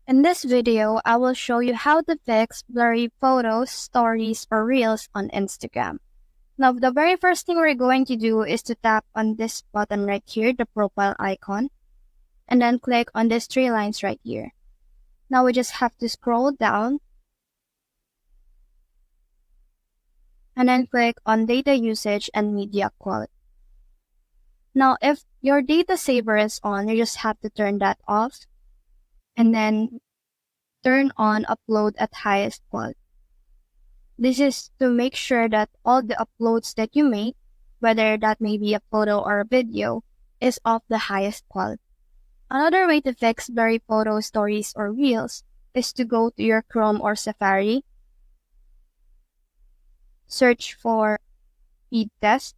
In this video, I will show you how to fix blurry photos, stories, or reels on Instagram. Now, the very first thing we're going to do is to tap on this button right here, the profile icon, and then click on these three lines right here. Now we just have to scroll down and then click on data usage and media quality. Now, if your data saver is on, you just have to turn that off and then turn on upload at highest quality. This is to make sure that all the uploads that you make, whether that may be a photo or a video, is of the highest quality. Another way to fix blurry photos, stories, or reels is to go to your Chrome or Safari, search for speed test.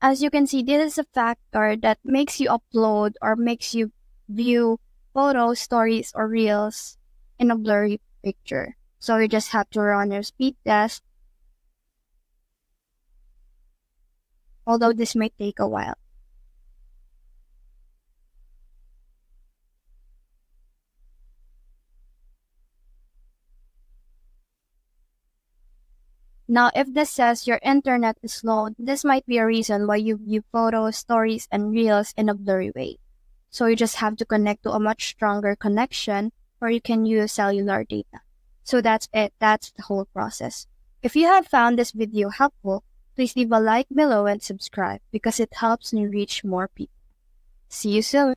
As you can see, this is a factor that makes you upload or makes you view photos, stories, or reels in a blurry picture. So you just have to run your speed test, although this may take a while. Now, if this says your internet is slow, this might be a reason why you view photos, stories, and reels in a blurry way. So you just have to connect to a much stronger connection, or you can use cellular data. So that's it. That's the whole process. If you have found this video helpful, please leave a like below and subscribe because it helps me reach more people. See you soon.